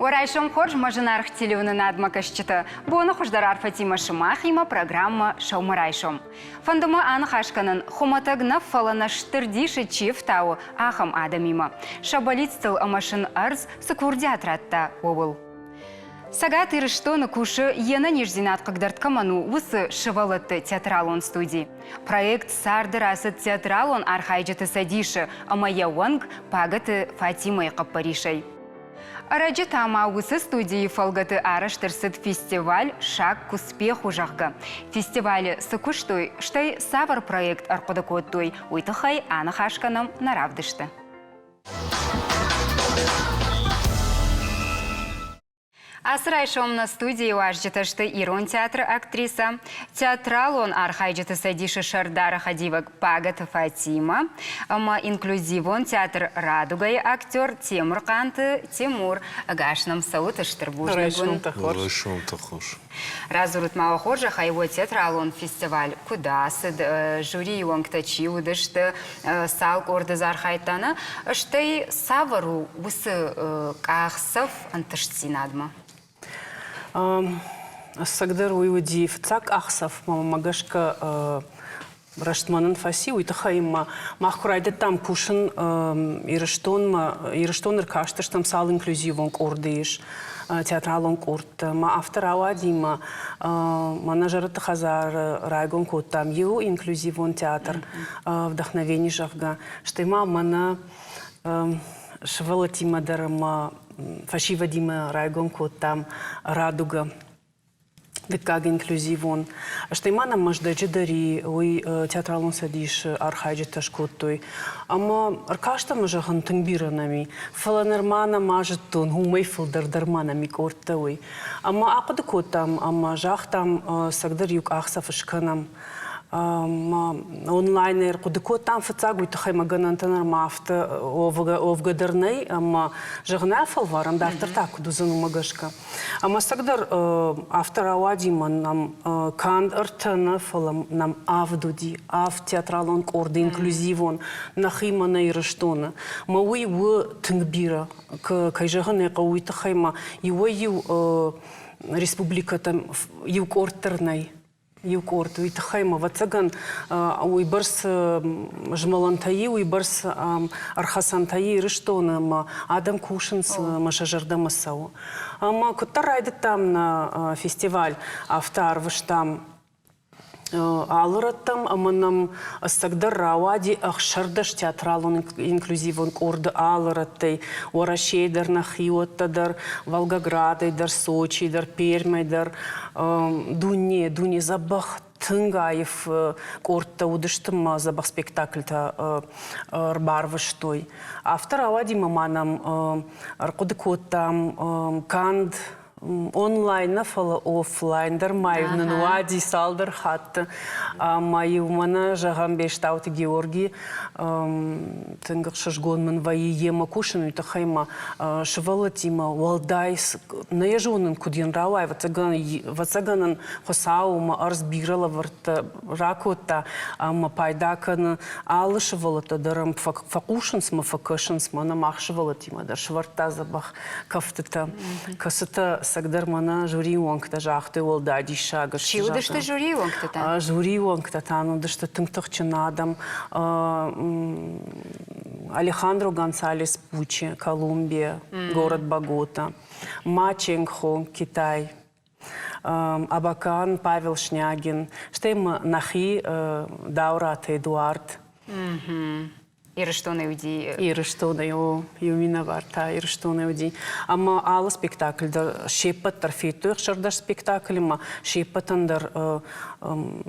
Орайшом хорж мажынарх телевіні надмакашчыты. Бұны хождарар Фатима Шымахима программа «Шаумарайшом». Фандымы анық ашқанын хуматагна фалана штырдиші чиф тау ахам адамима. Шабалицтыл амашын арз сыкурдиатратта обыл. Сагат ирыштоны кушы ена нежзинат қығдарткаману усы шывалытты театралон студии. Проект сардырасы театралон архайджеты садиші амая уанг пагаты Фатимай қаппаришай. Араджы тама усы студии фалгаты араштырсыт фестиваль «Шаг к успеху» жағғы. Фестивалі сыкуштой, штай савар проект арқодакоттой уйтыхай анық ашқаным наравдышты. Асырайшом на студии уажджеташты Ирон театр актриса. Театралон архайджеты садиши Шардара Хадивак Пагата Фатима. Ама инклюзивон театр Радугай актер Тимур Канты Тимур. Гашнам саутыштыр бужнагун. Райшом тахош. Разурут мавахожа хайво театралон фестиваль. Кудасыд жюри уангтачи удышты салк ордыз архайтана. Штай савару усы кахсав антыштинадма. Сагдар уйуди фцак ахсав магашка раштманын фаси уйтахайма махкурайды там кушын ирыштон иркаштыш там сал инклюзивон кордыш театралон корт ма автор ауадима манажарыты хазар райгон кот там ю инклюзивон театр вдохновение жахга штыма мана швалатима дарма Фашива Дима райгон кот там Радуга декаг инклюзивон. Штаймана маждаджи дари ой театралон садиш архайджи ташкоттой. Ама аркашта мажахан тангбиранами. Фаланермана мажтон хумей филдардарманами корта ой. Ама акуда кот там ама жах там сагдар юк ахса фашканам. Онлайнер кудыкот там фацагуй тахай маганантанар мафта овгадарней, ама жагна фалварам дафтар так кудузану магашка. Ама сагдар автор ауадима нам канд артана фалам нам авдуди, ав театралон корды инклюзивон, нахима на ирыштона. Мауи у тынгбира, кай жагане кауи тахайма, его ю республика там ю кортерней. Юкорт, уйтахайма вацаган уйбарс жмалантаи, уйбарс архасантаи рыштона адам кушинс машажарда масау. Ама кутарайды там на фестиваль автор выштам алыраттам, аманам сагдар рауади ахшардаш театралон инклюзивон корды алыраттай, Орашейдар нахиоттадар, Волгоградайдар, Сочидар, Пермайдар, Дуни забах Тынгаев корта удыштыма забах спектакльта барвыштой. Автор ауади маманам аркудыкоттам канд онлайн нафала офлайн дармайвны нуади салдар хатты майы умана жагам бештауты Георгий тынгық шашгонмын вайы ема кушын ütахайма шывалатима валдайс наежонын куден рауай вацаганын хосаума арз бирала варта ракота ама пайдаканы алы шывалата дарам факушынсма факышынсма намах шывалатима дар шварта забах кафтыта касыта сагдар мана жюри уангта жахты ол дади шагаш. Чи удышты жюри уангта там? Жюри уангта там удышты тыңтықчынадам. Алехандро Гонсалес Пучи, Колумбия, город Богота. Ма Ченгхо, Китай. Абакан Павел Шнягин. Штейм Нахи Даурат Эдуард. Ирыштоны уди. Ирыштоны юмина варта, ирыштоны уди. Ама алы спектакль дар шепат торфейтух шардаш спектакль, ма шепатан дар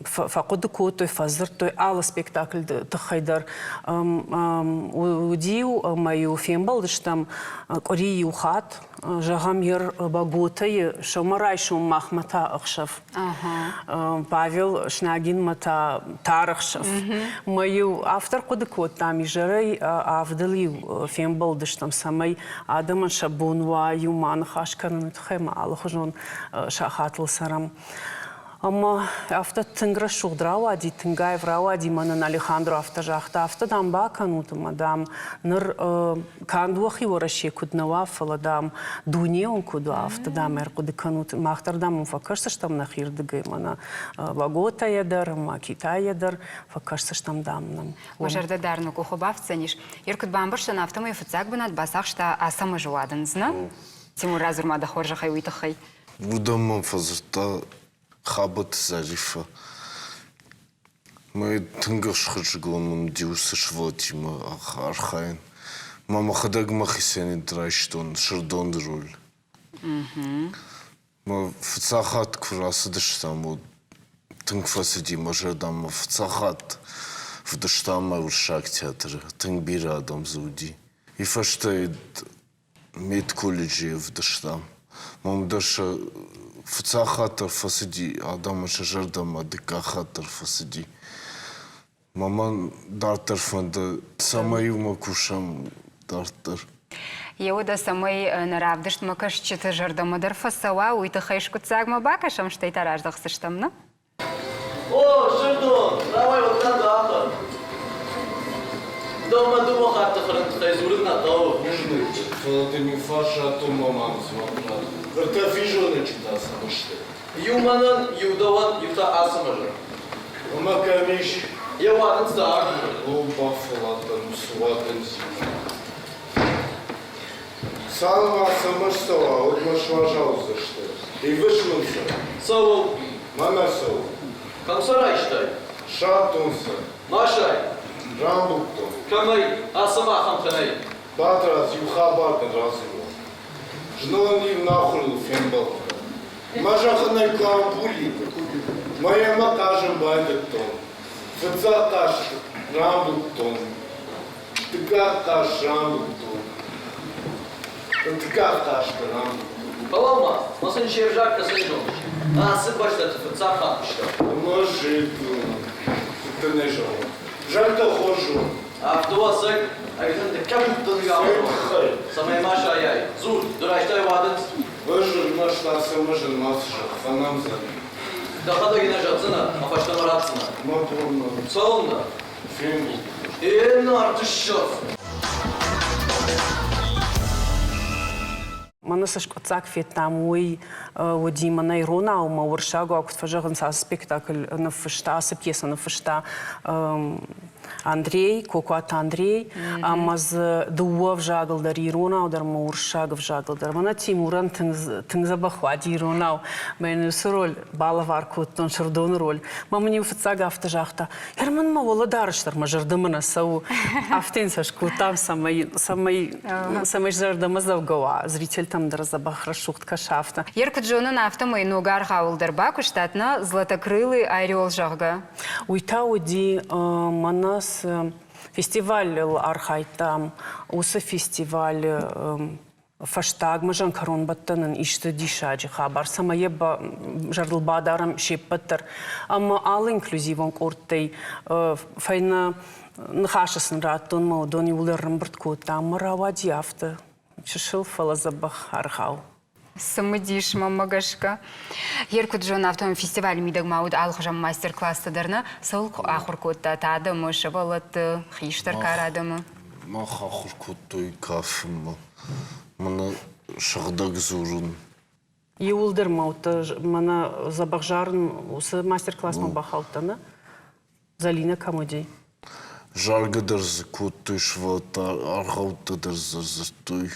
факуды котой, фазыр той алы спектакль тахайдар удиу маю фембалдыш там Кореи ухат, жагам ер Боготай, Шаумарайшом махмата ахшав. Павел Шнягин мата тарахшав. Мою автор кудыкот там жарай авдалив фембалдыш там самай Адаман Шабунва юман хашкарны тхэма алхожон шахатл сарам. Ама авто тынгра шугдрава ди тынгай врава ди манан Алехандро авто жахта авто дам баканут мадам ныр кандуахи вораши куднава фаладам дуне он куду авто дам эркуды канут махтардам факашса штам нахирдыгы мана вагота ядар ма Китай ядар факашса штам дамнам. Ожарда дарну кухобавцаниш. Иркут бамбаршан автомой фуцак бинат басах шта асама жуадын зна. Тимур разурмада хоржахай уитахай. Будам фазерта хабат зарифа. Мы тынгаш хаджиглам диусы швотима архайн. Мама хадаг махисени драйштон шардон роль. Мы фцахат курасы даштаму тынг фасиди мажардам фцахат в даштама уршак театр тынг бира адам зуди. И фаштайд мед колледжи в даштам. Мам даша фцахатар фасиди адам шажардам адикахатар фасиди. Маман дартар фанда самаю макушам дартар. Еуда самой наравдышт макашчиты жардамадар фасава уитахайш куцагма бакашам штейтараждахсыштам, ну? О, Шердон, давай вот надо ахар. Дома думал, как ты хранишь, изурит на того. Нужны. Ты не фаша, то мамам смотрят. Верта фижоны чита самышты. Юманан, юдаван, юта асамажа. Мама камиш. Я ватан стар. Лоба фалатан, суатан зима. Салма самыштава, вот машважал за что. И вышлынся. Сову, Мама сов. камсарай считай. Шатунса. Машай, Рамбуктон. камай, асама хамханай. Батраз юхабатан разыва. Жнон им нахуй фембал. Мажаханай клампули. Моя макажем байдеттон. Фацаташ Рамбуктон. Тыкаташ Рамбуктон. Тыкаташ Рамбуктон. Палама, масын шержак касайдомыш. Асы башта тыфыца хапышта. Может, ты не жал. Жаль-то хожу. Автовасык, айтын декабуттан гавро. Самай маша аяй. Зур, дураштай вадын. Выжил нашлася мыжын масжа, фанам за. Дахада гine жатсына, апашта маратсына. Мапурно. Салонда. Фембу. Артышов. Манасаш коцак фетнам уй Вадима Найрона ума уршагу акут фажаган са спектакль на фышта, са пьеса на фышта Андрей, Кокуат Андрей, амаз дуа вжагал дар Ирона, удар ма уршаг вжагал дар. Мана Тимуран тынг забахвади Ирона, мен роль бала варкут тон шардон роль. Мама не уфцага автожахта. Ерман ма вола дарыштар ма жардамана сау автен сашку там самай жардама завгава. Зритель там дар забах рашухтка шафта. Еркут жонын автомой нугар хавылдар баку штатна златокрылый орел жагга. Уйта уди манас фестиваль архайтам, усы фестиваль фаштаг мажан карон баттанын ишты дишаджи хабар. Сама еба жардылбадарам шеппаттар. Ама ал инклюзивон корттей файна нхашасын раттон маудони улеррым бірткута. Ама равади авты. Чышыл фала забах архау. Самыдиш мамагашка. Еркут жон автом фестиваль мидаг мауд алхажам мастер-класс тадарна сылк ахуркутта тады мышы балат хиштар карадымы. Ма хахуркуттой кафыма. Мана шагдаг зурун. Иулдыр маута мана забах жарын усы мастер-класс ма бахалтана. Залина комедий. Жаргадар закуттой швата, архаутадар зазартой.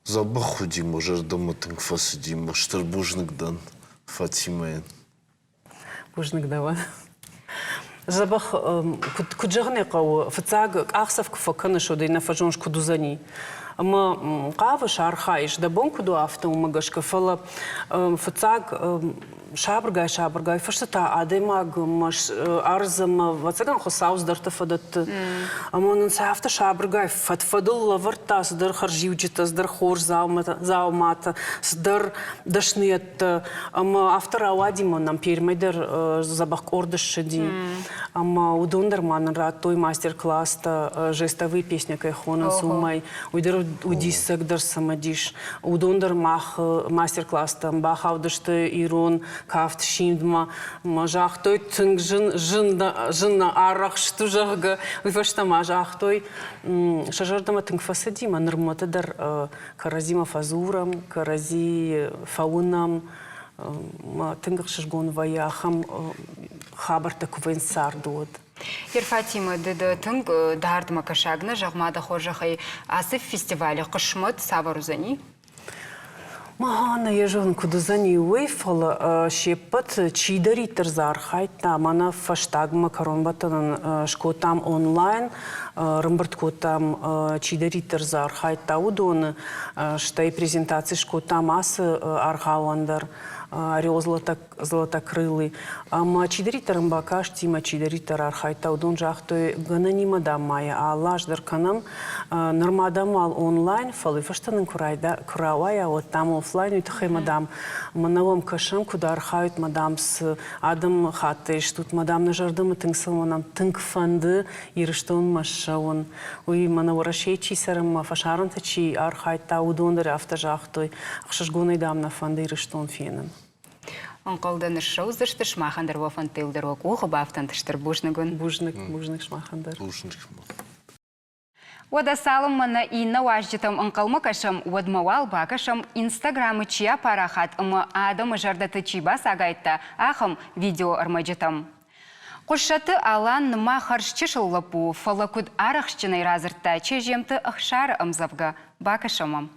Забаху Дима, жардама тынг фасы Дима, штар бужнык дан, Фатимаен. Бужнык дава. Забах куджагне кау фацаг ахсав кфаканы шо дейна фажонш кудузани. Ама кавыш архаиш да бон куду авто умагашка фала фацаг шабргай фаштата адемаг маш арзам вацаган хосаус дарта фадат амонын сафта шабргай фатфадул лавартас дар харжиуджитас дар хор заумата дар дашният ама автор авадима нам пермайдер забах ордашди ама удондар манра той мастер-класс та жестовые песни кайхона сумай уйдер удисагдыр самадиш. Удондыр мах мастер-класстан бахавдышты ирон кафт шимдма мажахтой тынг жынна арахшту жага вифашта мажахтой шажардама тынг фасадима нырмотадар каразима фазурам карази фаунам тынгых шажгон ваяхам хабарта кувен сардуд. Ерфатима деді түнг дардыма кашагна жағмада қожақай асып фестивалі қышмыт саварузани? Мағана ежығын күдізани уейфалы шеппіт чидари тұрзархайта мана фаштагма коронбатының шкотам онлайн рымбырт котам чидари тұрзархайта удоны штай презентации шкотам асы архауандар орел золотокрылый. Ама чидаритар мбакаш тима чидаритар архайта удон жахтой гананима дамая. А лаждар канам нормадамал онлайн фалы фаштанын куравая вот там офлайн утхай мадам. Маналом кашам куда архают мадам с адам хаты штут мадам на жардам тыңсыл манам тыңк фанды ирыштон машаон. Уй манаварашей чисарам фашаран тачи архайта удондар авто жахтой. Ахшашгонай дам на фанды ирыштон фенен. Онқалдан шоуздышты шмахандар вофан тылдар ок уғы бафтантыштыр бушнагын. Бужник шмахандар. Ода салым мана инна важдетам онқалма кашам одмавал бакашам инстаграмы чия парахат ымы адамы жардаты чиба сагайтта ахым видео армаджетам. Қошаты алан ныма харшчышыл лапу фалакуд арахшчынай разыртта чежемті ахшары ымзавга бакашамам.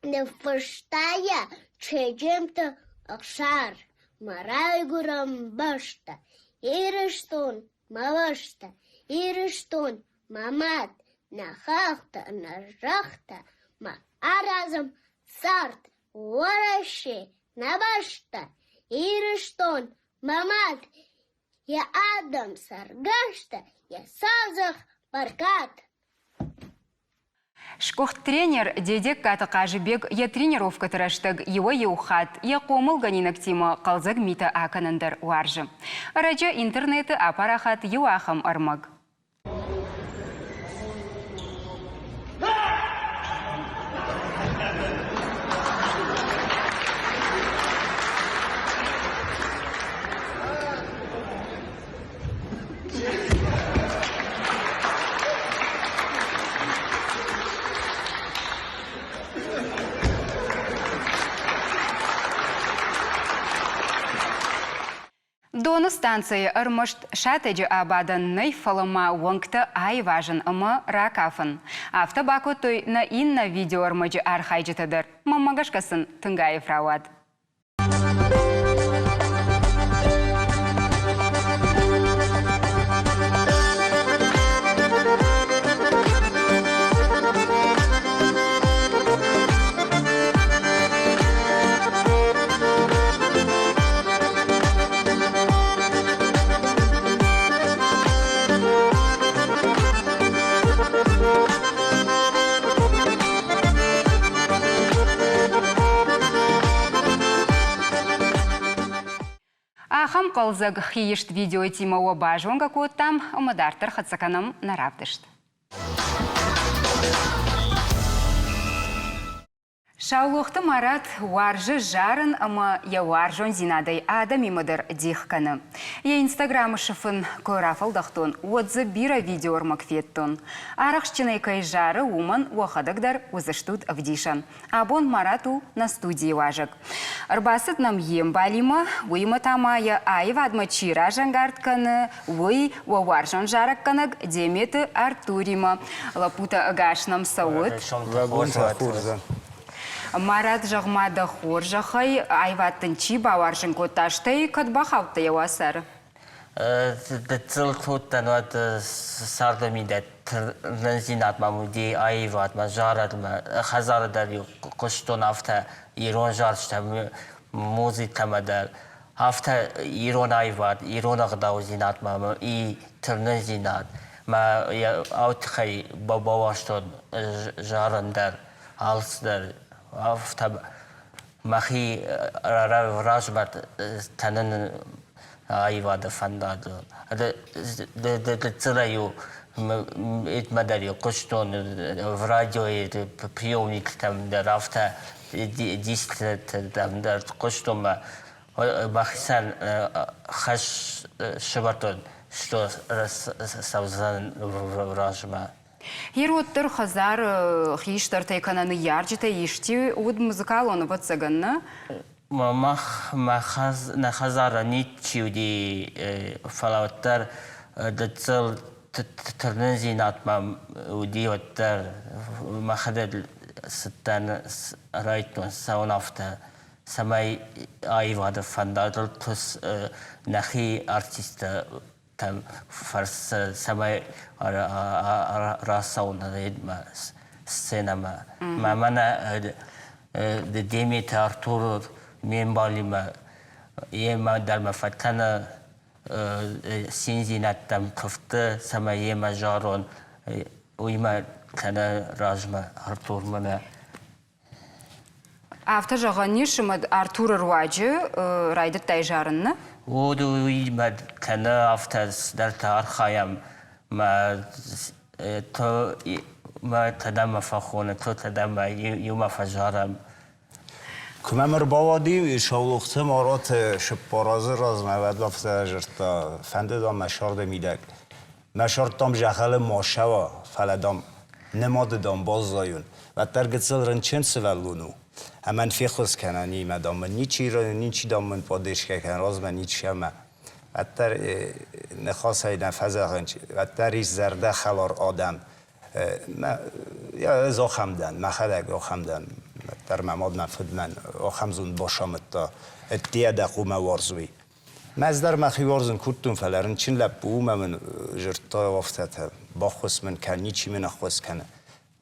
Нефаштая чежемті Акшар, марай гурам башта, ириштон, мавашта, ириштон, мамат, нахахта, нажахта, ма аразам сарт, уараши, набашта, ириштон, мамат, я адам саргашта, я сазах паркат. Шкох тренер дедек каты қажыбек я тренировка тыраштык его еухат я комыл ганинак тима қалзак мита аканандар уаржы. Радио интернеты апарахат юахам армаг. Дону станции армашт шатеджи абадан нейфалама уангта ай важен ама ракафан. Автобаку той на инна видео армаджи архайджитадар. Мамагашкасын тынгаев равад. Ахам қалзаг хиешт видео тима обажуанга куттам, омадартар хатсаканам наравдышт. Шаулухты марат варжы жарын, ама я варжон зинадай адам имадыр дихканы. Я инстаграмы шыфын көрафалдақтон, отзы бира видеор макфеттон. Арақшчынай кай жары уман уахадагдар узыштуд вдишан. Абон марату на студии важык. Арбасыт нам ем балима, уйма тамая айвадма чира жангартканы, уй варжон жаракканаг деметы Артурима. Лапута агашнам сауыт. Марат жағмада хор жақай айваттын чи баваржын көташтай кадбахавты евасар. Цил туттан ват сардамида тырнзинат мамуди айватма жарадма хазардар ю куштон афта ирон жаршта музи тамадар афта ирон айват ирон агдау зинат маму и тырнзинат ма аутхай бабаваштон жарандар алсдар афта махи ражбат танын айвады фандаду. Цилаю مداری قشتون و رادیوی پیومیک تام در رفته دیست تام در قشتون ما خیسان خش شباتون شلو سوزن راجما Hier otter хазар хиштар тайкананы ярджита ишти уд музыкал он вот цаганна. ما خزار نیچیودی فلاوتر دتسل ترنزی ناتما ودی وتر ما خدد ستان رایتون سون افته سمای آیواد فندادل توس نخی آرتیست تم فرس سمای راسون رید ما سینما ما منا دیمیت آرتور میمبالی ما یه ما در مفتن سینزینات تم کفته سمای یه ما جارون وی ما کنه راجما آرتور منا After جغانیش مد آرتور رواجه رایدت تایجارن. ودوی مد کنه آفتر در تارخایم ما تو ما تدام فخونه تو تدام یوم فجارم کمر باودی شاولخته مارات شپارازه راز مواد لفته جرتا فنده دام مشارد میدک مشارد دام جخل ماشوا فلدام نماد دام باز دایون و ترگتسل رنچن سولونو همان فیخوز کنانی مدام من نیچی دام من پادش که کن راز من نیچی همه و تر نخواست های نفذ غنچ و تریش زرده خلار آدم یا از آخمدن مخدک آخمدن در مماد نفد من آخمزون باشامت تا اتیه دقوم وارزوی مزدر مخی وارزن کردتون فلرن چین لب بوم من جرتا وافتت باخوست من کن نیچی من اخوست کنه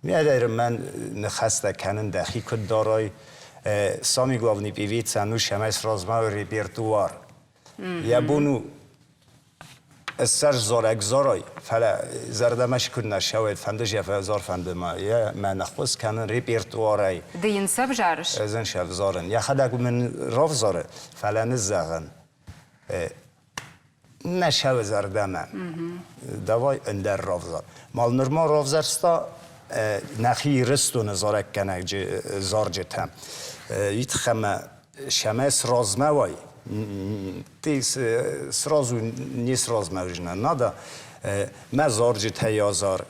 میادر من نخسته کنن دخی کد دارای سامی گوونی بیوید سنو شمس رازما و ریپرتوار یا بونو سر زارک زارای فلا زردمش کن نشود فندش یا فزار فنده ما یا من نخواست کنن ریپرتوارای دین سب جارش. ازن شف زارن یا خداك من راف زاره فلا نزغن نشود زردمه دوای اندر راف زار مال نرما راف زرستا نخی رستو نزارک کنه زار جتم یتخم شمس رازمه وای تیس سرازو نیست رازمه وجنه نادا ما زار جتای آزار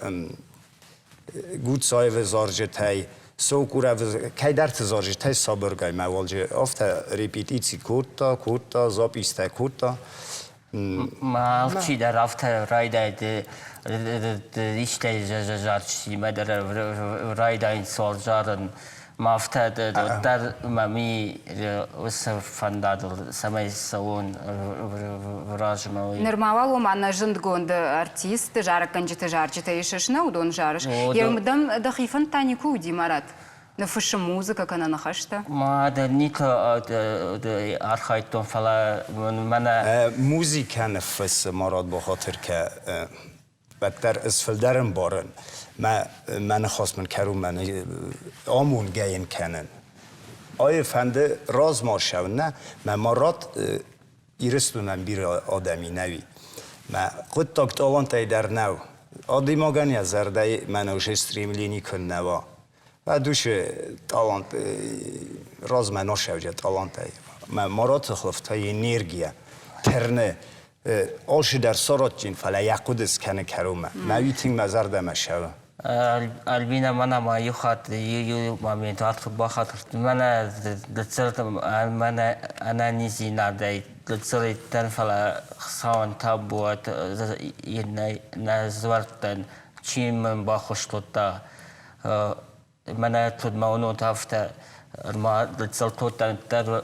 گود سایو زار جتای سوکوره کی درت زار جتای سابرگای موالجه افتا ریپیتیسی کورتا زاپیسته کورتا ما چی در رفته رای داید ریشته جارچی ما در رای داید سال جارن ما افته در مامی وسه فندادل سمای سوون راج ماوی Нормал у мана жند гонд артист жара канджите жарчите ишеш на удон жарш. Ермдам да хифан тани куди марат. نفش موزيكا كان نخشته. ما در نیکا آرخایتون فلا من موزیکا نفس مراد بخاطر که بدتر اسفل درم بارن من خواست من کرو من آمون گین کنن آیا فنده راز ما شون نه من مراد ایرستونم بیر آدمی نوی من خود تاکت آوان تای در نو آدی ماگنی از زرده من اوش استریملینی کن نوا و دوش تالانت راز من نشوجه تالانت من مرات خلفت های انرژیا ترنه آلش در سرات جین فلا یقودس کنه کرومه مویتینگ مزر دمشوه البینا من ما یخات یو مامنتات باخت من دلت من انا نیزی ندای دلت تن فلا خسان تابوت نزورتن چیم من باخشتوتا من تود ماونو تافته ما دلت توتن تر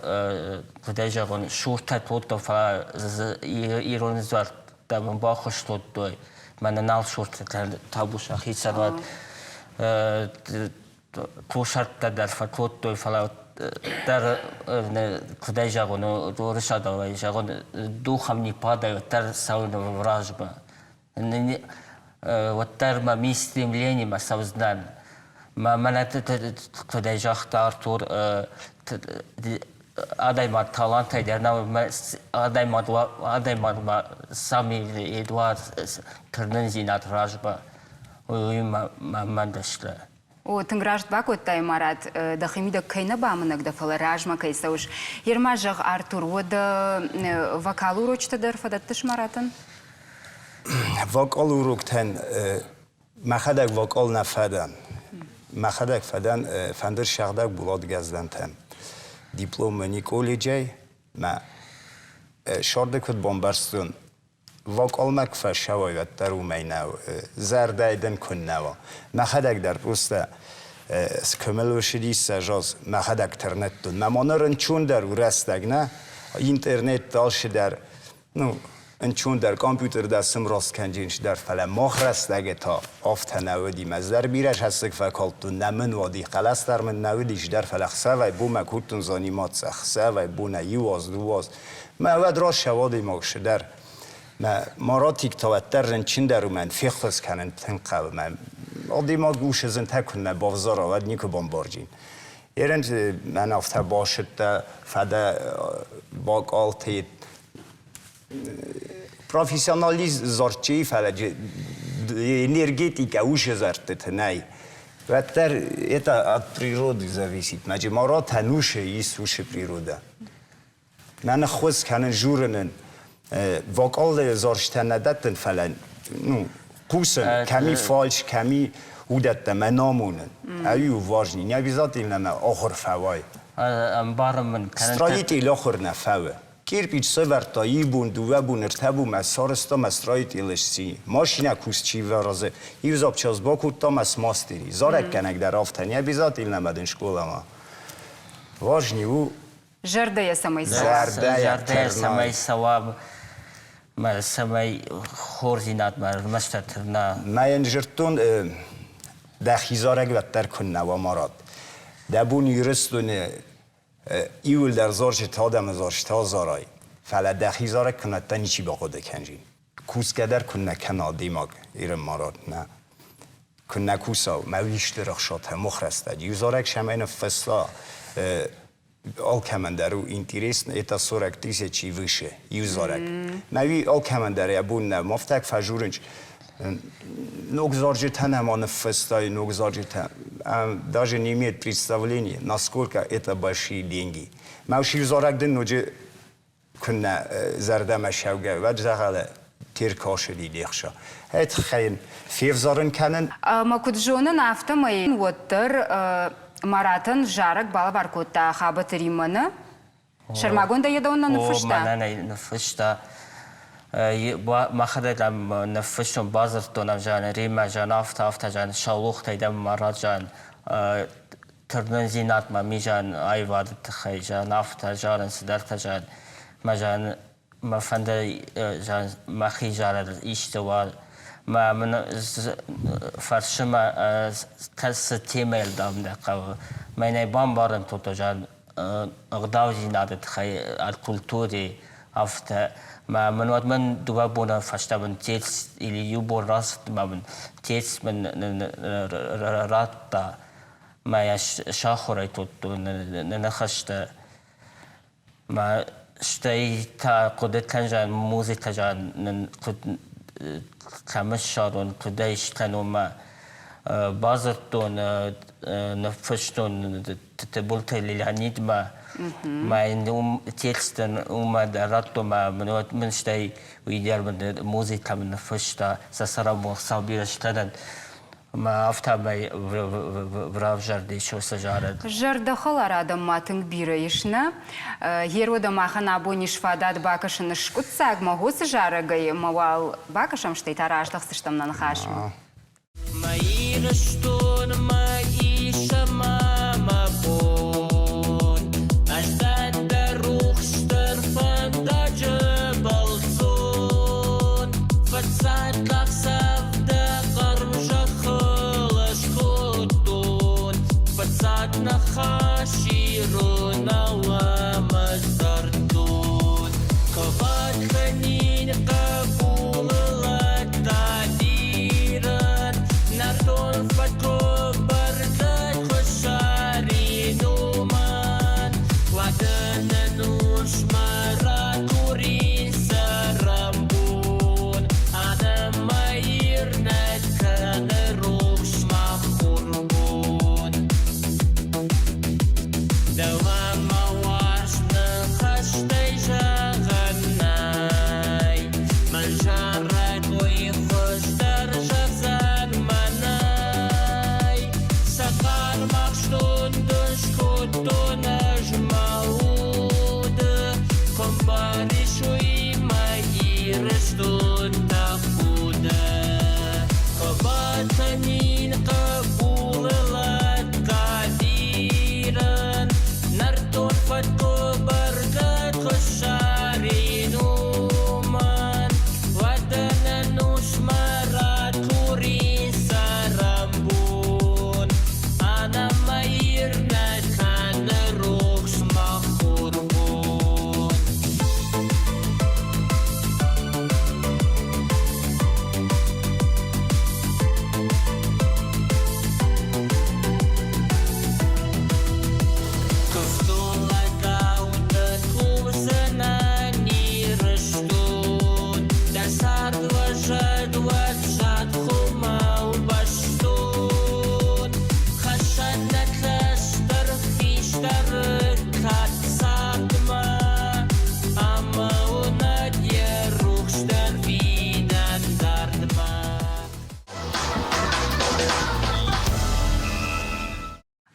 تدیجون شورت توتا فلا ایرون زورت من باخشتوتوی من نال شورت تابوش أخي سنوات توشرت در فتوت توی فلا در کدای جاگون دو رشاد و جاگون دو خمنی پاده تر ساون وراج با و تر ما میستیم لینی ما سوزدن ما من کدای جاختار تور adaymat talent eder, adaymat sami Eduard Kırnın zinat rajba uyum mandashla. O tângrașt bacot tai marat da химida кайна бамынак да фала ражма кайсауш. Ермажах Артур ода вокалу рочта дърфадат тыш маратан? وکال روکتن مخدک وکال نفدن مخدک فدن فندر شغدک بولاد گزدن تن دیپلوم منی کلیجی ما شارده کد بامبرستون وکال مکفر شوایت در اومینو زرده ایدن کن نوا مخدک در روسته کمل وشدی سجاز مخدک ترنت دون ممانرن چون در ورستگ نه اینترنت دالش در چون در کامپیوتر دستم راست کنجینش در فلان مخرست اگه تا آفت نودی مزدر بیرش هست که فکالتون نمن وادی خلاص در من نودیش در فلخ سوای بو مکوتون زانیمات سخ سوای بو نیواز دواز ما را شوادی ماکش در ما را تیک تاوتر رنچین در من فیخت کنن تنقل من آدی ما گوش زن تکن بافزار آود نیکو بامبارجین یرنج من افته باشد تا فده باگ آلتید profesionaliz zorçeyi falece energetika ușe zartetnai. Vetter eta at prirodi zavisit. Maje mara tanuşe is ușe priroda. Man xwes kanen jurenen vokal zorçtenedetten falan. Nu kusen kami falsch kami udet da manamunen. Ayu vajni. Ne bizat ilna ahor fawai. Ambarmen kanen Strayit ilakhor nafawe. Kirpiç severtayı bun, duve bun, ertebu mesarısta mesrayit ilişsi. Maşina kusçi ve razı. İvzap çaz bakut da mes masteri. Zarek kenek der aftaniye bizat ilnemedin şkolama. Vajni u Жардая самай сау. Zardaya samay sawab ma samay khorzinat ma mashtatrna. mayen jirtun dakhizarek vetter kunne ve marat. Debun yürüstün ایول در زارش تا دم زارش تا زارای فعلا دخیزاره کنه تا نیچی با خود کنجین کوس کدر کنه کنه دیماغ ایرم ماراد نه کنه کوسا مویش درخ شاته مخرسته یوزارک شمین فصلا آل کمن درو اینتیریست ایتا سورک دیسه چی ویشه یوزارک موی آل کمن در یبون نه مفتک فجورنج Ногзаржи танаман фестай, ногзаржи там. Даже не имеет представления, насколько это большие деньги. Мауши зарагден ноджи كنا زردم شوگه و جزاله ترکاش دیدیخشا. هیت خیلی فیفزارن کنن. ما کد جونن افته ماین وتر مراتن جارك بالا باركوتا خابت ريمنا شرماغون دا يدون نفشتا. منانا نفشتا. ما خدت لم نفشون بازرتون جان ريما جان افتا جان شالوخ تيدم مرات جان ترنزينات ما ميجان ايواد تخي جان افتا جان سدرت جان ما جان ما فند جان ما خي جان اشتوال ما من فرشما تس تيميل دام دقه ما نيبان بارن توتو جان اغداوزي نادت خي الكولتوري افتا ما من وقت من دوابونا فاشتا من تيتس اللي يبون راس ما من تيتس من راتا ما يش شاخوري توتو نخشتا ما شتاي تا قدرت كنجان موزي تجان قد كمشارون قدايش تنو ما بازرتون نفشتون تبولت اللي عنيد ما عندهم تيكستن وما دراتو ما من شتاي ويدير من موزي تمن نفشتا سسرا مصابير اشتدن ما أفتح بي براف جردي شو سجارة جرد خلار آدم ماتنگ بیرایشنا هیرو دم آخن آبونیش فادات باکشن شکوت ساگ ما هو سجاره گی موال باکشم شتی تراش دختشتم نخاشم. ما يرشتون ما يشما ما بون أجدان دروخ شترفن دا جبل زون فتصاد لخسف دا قرمجة خلش خدون فتصاد نخاشيرون ومزدردون قبات خنين قبول لتعديرن نردون فتكو بردك خشاري نومان وعدن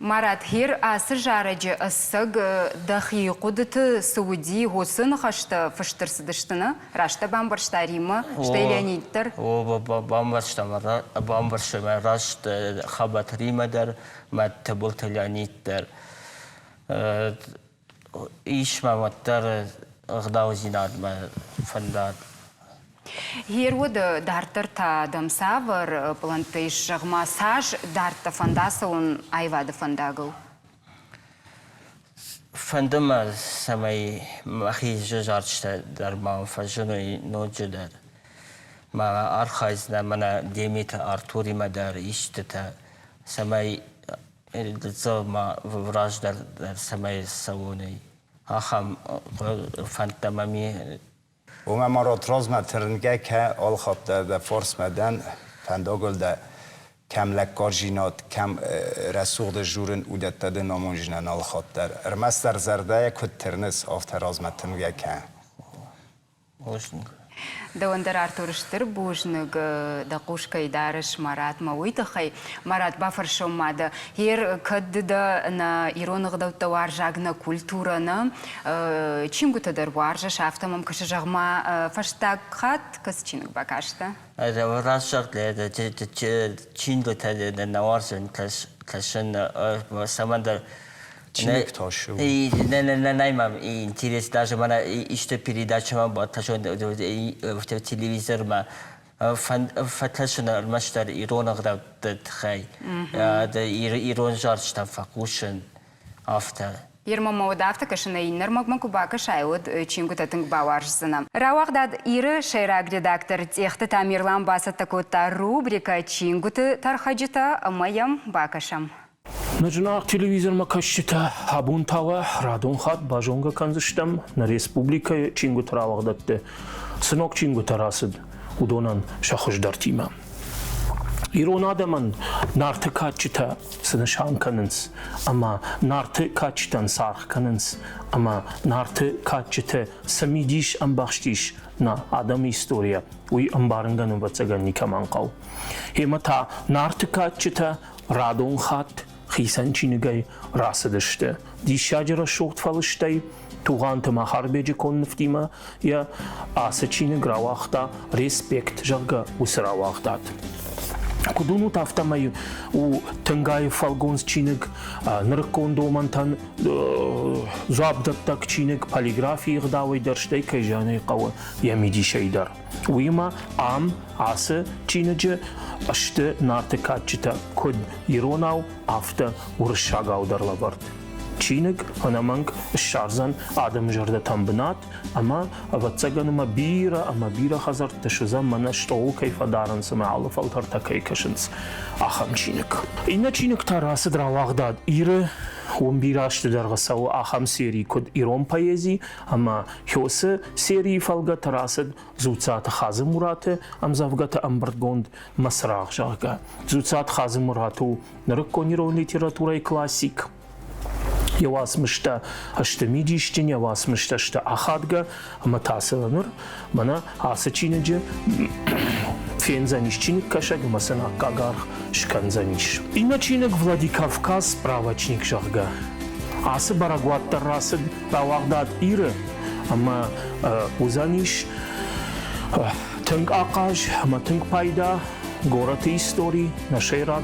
Марат хир асы жарыжы ысыг дахи қудыты Сауди ғосын қашты фыштырсыдыштыны, рашта бамбаршта Рима, шта Леониттер? О, бамбаршта рашта хабат Римадер, мәтті бұлты Леониттер. Иш маматтар ғдау зинадма фандад. Хирвуды дартыр та дамсавыр плантыш жағмасаж дарта фандасы он айвады фандагыл. Фандыма самай махи жажарчта дарман фажуны ноджудар. Ма архайзна мана демита Артури мадар иштата самай дцома враждар самай сауны. Ахам фантамами و من مرات راز مترنگه که آل خواب در فارس مدن فنداگل در کم لکار جینات کم رسوق در جورن او در تده نامون جینن آل خواب در ارمس در زرده کد ترنس آفت راز مترنگه که Дауандар артурыштыр бужнык да кушка идарыш Марат мауитахай. Марат бафаршоммады. Хер кадда на иронығда варжагна культураны чингутадар варжа шафтамам кашажагма фаштагхат касчинг бакашта. Это варжаг леда чингутадар на варжан кашын самандар Чиник ташу. Наймам интерес даже мана иште передачама баташон в телевизорма фаташна маштар иронагда тхай да ирон жарчта факушен афта Ирма маудафта кашына иннер магмаку бака шайуд чингутатынг баваржсына. Рауагдад иры шайраг редактор техты Тамирлан басатакота рубрика чингуты тархаджита маям бакашам. Нажнақ телевизор макашчита абун тава радон хат бажонга канзыштам на республика чингут равагдатты. Сынок чингут арасыд удонан шахуждар тима. Ирон адаман нарты качита сынышан канынс, ама нарты качитан сарх канынс, ама нарты качита самидиш амбахштиш на адам история. Уй амбарынгану бацаган никаман қау. Хемата нарты качита радон хат خیسان چینگای راست داشته. دیشاجر شوخت فلشتای توغان تما خربیج کن نفتیما یا آس چینگ راوختا ریسپکت جگا وسرا وقتات. کدومو تافتمای و تنگای فالگونز چینگ نرکون دومانتان زابدت تک چینگ پالیگرافی غداوی درشتای که جانی قو یمیدی شیدر. ویما عام آس چینج اشته نارتکاتچتا کد ایروناو آفته ورشاگاو در لبرد. چینگ هنمانگ شارزان آدم جرده تنبنات اما واتساگنما بیرا خزر تشوزا منشتو کیف دارن سمعال فلتر تکی کشنس آخام چینگ. اینا چینگ تراسد راواغداد ایره هم بیراشت در غساو آخام سری کد ایران پایزی اما حوس سری فلگا تراسد زوتسات خازم مراته ام زفگات امبردگوند مسراغ جاگا زوتسات خازم مراتو نرکونیرون لیتراتورای کلاسیک یواس مشتا هشتمی دیشتین یواس مشتا شتا آخادگا اما تاسلانر منا آسا چینجه فين заниш чиник кашаг масана кагарх шкан заниш. Ина чиник Владикавказ правочник жага. Асы барагуаттар расыд равагдад иры, ама узаниш тынг ақаж, ама тынг пайда, город истории, нашей рад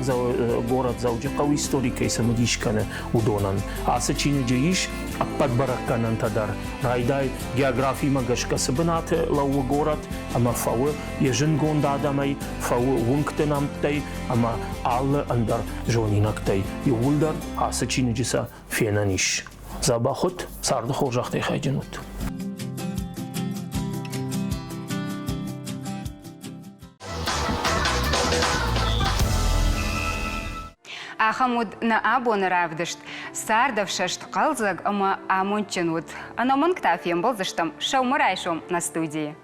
город заудикал истории, кейса мудишканы удонан. А сочиню джеиш, а подбараканан тадар. Райдай географии магашка сабанаты лау город, ама фау ежен гондадамай, фау вунктенамтай, ама аллы андар жонинактай. Ювулдар, а сочиню джеса фенаниш. Забахот сарды хоржахтай хайджанут. Ахамуд на абон равдышт. Сардов шашт қалзаг, ама амонченут. Анамон ктафием болзыштам. Шаумарайшом на студии.